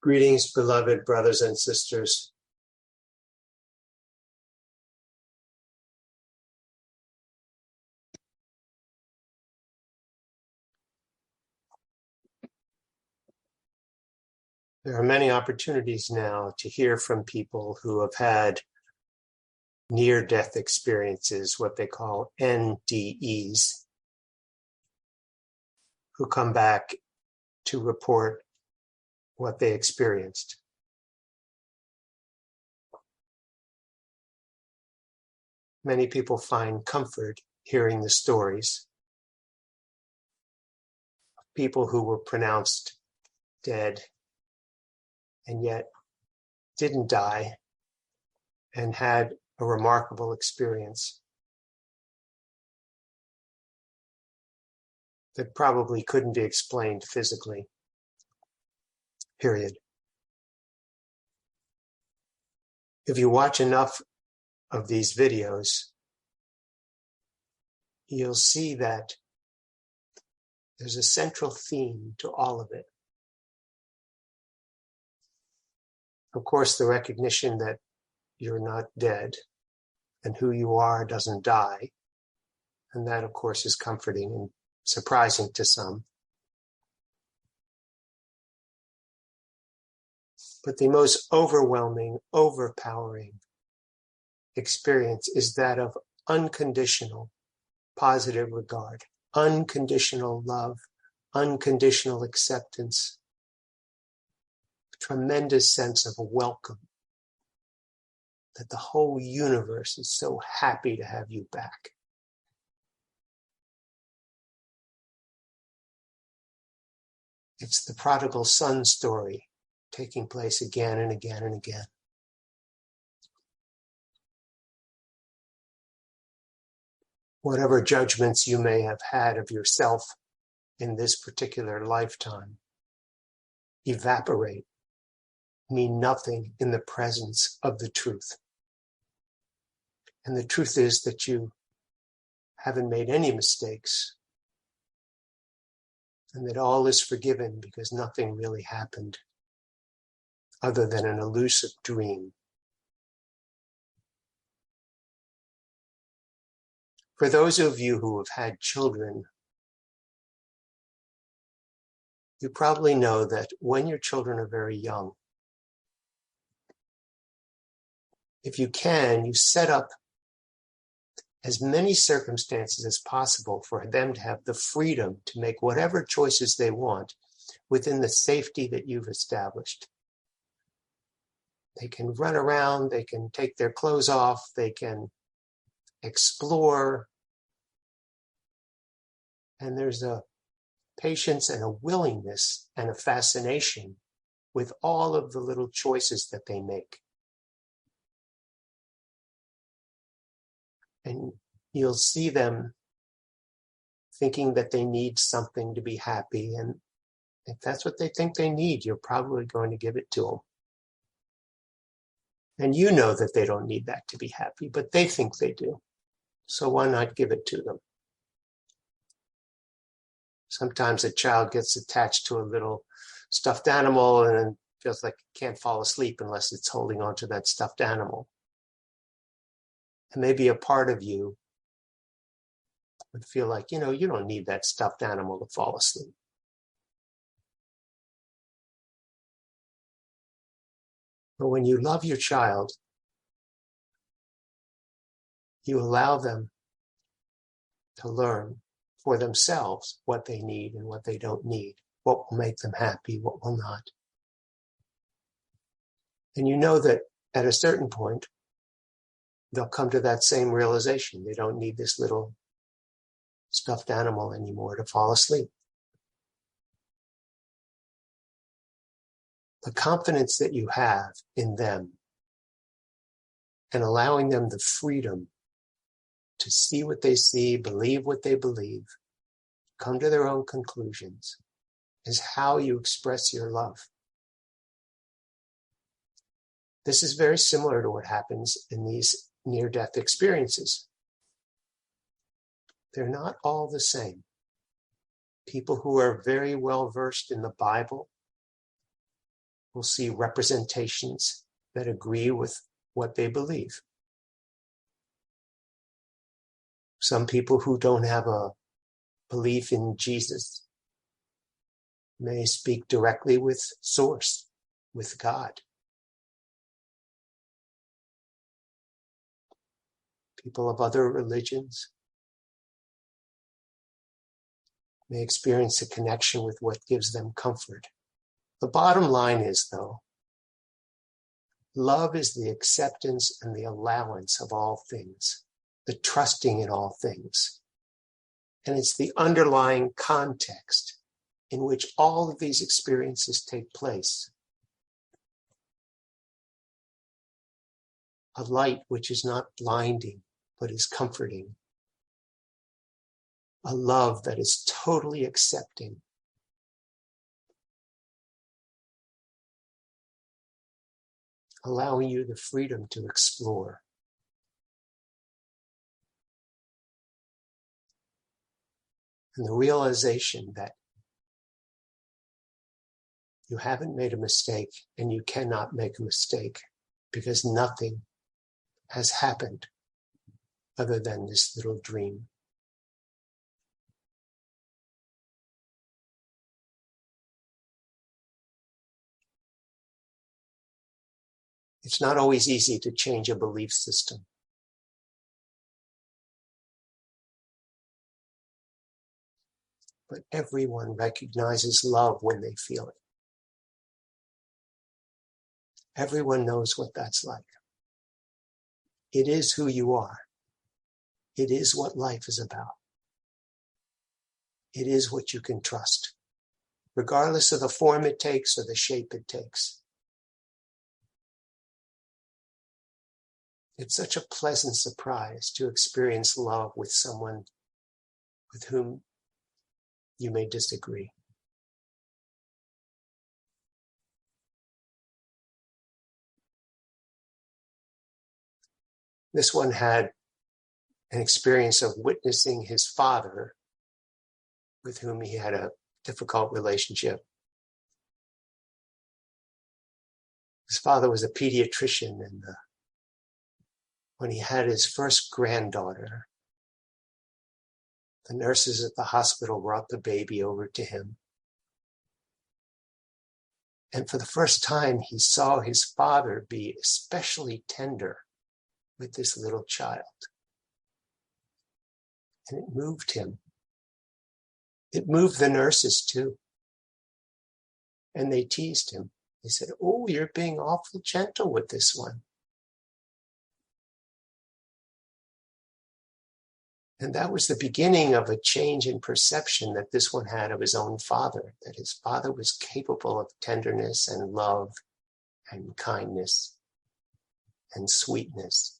Greetings, beloved brothers and sisters. There are many opportunities now to hear from people who have had near-death experiences, what they call NDEs, who come back to report what they experienced. Many people find comfort hearing the stories of people who were pronounced dead and yet didn't die and had a remarkable experience that probably couldn't be explained physically, period. If you watch enough of these videos, you'll see that there's a central theme to all of it. Of course, the recognition that you're not dead and who you are doesn't die. And that, of course, is comforting and surprising to some. But the most overwhelming, overpowering experience is that of unconditional positive regard, unconditional love, unconditional acceptance, tremendous sense of welcome, that the whole universe is so happy to have you back. It's the prodigal son story taking place again and again and again. Whatever judgments you may have had of yourself in this particular lifetime evaporate, mean nothing in the presence of the truth. And the truth is that you haven't made any mistakes and that all is forgiven because nothing really happened other than an elusive dream. For those of you who have had children, you probably know that when your children are very young, if you can, you set up as many circumstances as possible for them to have the freedom to make whatever choices they want within the safety that you've established. They can run around, they can take their clothes off, they can explore. And there's a patience and a willingness and a fascination with all of the little choices that they make. And you'll see them thinking that they need something to be happy. And if that's what they think they need, you're probably going to give it to them. And you know that they don't need that to be happy, but they think they do. So why not give it to them? Sometimes a child gets attached to a little stuffed animal and feels like it can't fall asleep unless it's holding on to that stuffed animal. And maybe a part of you would feel like, you don't need that stuffed animal to fall asleep. But when you love your child, you allow them to learn for themselves what they need and what they don't need, what will make them happy, what will not. And you know that at a certain point, they'll come to that same realization. They don't need this little stuffed animal anymore to fall asleep. The confidence that you have in them and allowing them the freedom to see what they see, believe what they believe, come to their own conclusions, is how you express your love. This is very similar to what happens in these near-death experiences. They're not all the same. People who are very well versed in the Bible will see representations that agree with what they believe. Some people who don't have a belief in Jesus may speak directly with Source, with God. People of other religions may experience a connection with what gives them comfort. The bottom line is, though, love is the acceptance and the allowance of all things, the trusting in all things. And it's the underlying context in which all of these experiences take place. A light which is not blinding, but is comforting. A love that is totally accepting. Allowing you the freedom to explore. And the realization that you haven't made a mistake and you cannot make a mistake because nothing has happened other than this little dream. It's not always easy to change a belief system. But everyone recognizes love when they feel it. Everyone knows what that's like. It is who you are. It is what life is about. It is what you can trust, regardless of the form it takes or the shape it takes. It's such a pleasant surprise to experience love with someone with whom you may disagree. This one had an experience of witnessing his father, with whom he had a difficult relationship. His father was a pediatrician, and when he had his first granddaughter, the nurses at the hospital brought the baby over to him. And for the first time, he saw his father be especially tender with this little child. And it moved him. It moved the nurses too. And they teased him. They said, "Oh, you're being awful gentle with this one." And that was the beginning of a change in perception that this one had of his own father, that his father was capable of tenderness and love and kindness and sweetness.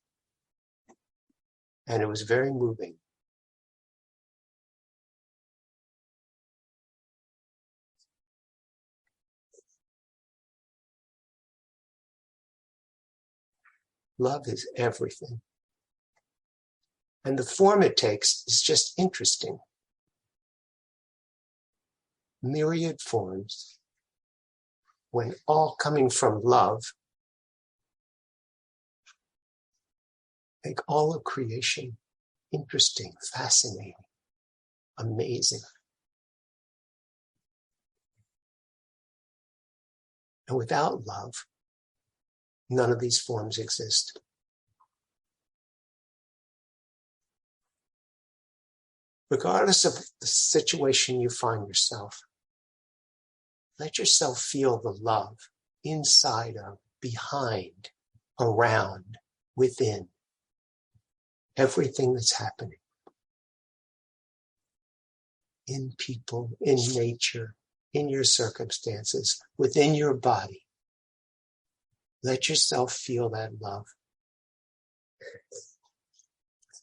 And it was very moving. Love is everything. And the form it takes is just interesting. Myriad forms, when all coming from love, make all of creation interesting, fascinating, amazing. And without love, none of these forms exist. Regardless of the situation you find yourself, let yourself feel the love inside of, behind, around, within everything that's happening. In people, in nature, in your circumstances, within your body. Let yourself feel that love.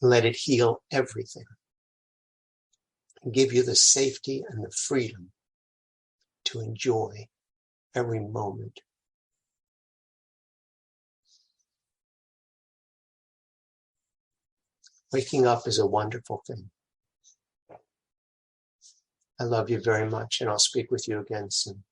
Let it heal everything. And give you the safety and the freedom to enjoy every moment. Waking up is a wonderful thing. I love you very much, and I'll speak with you again soon.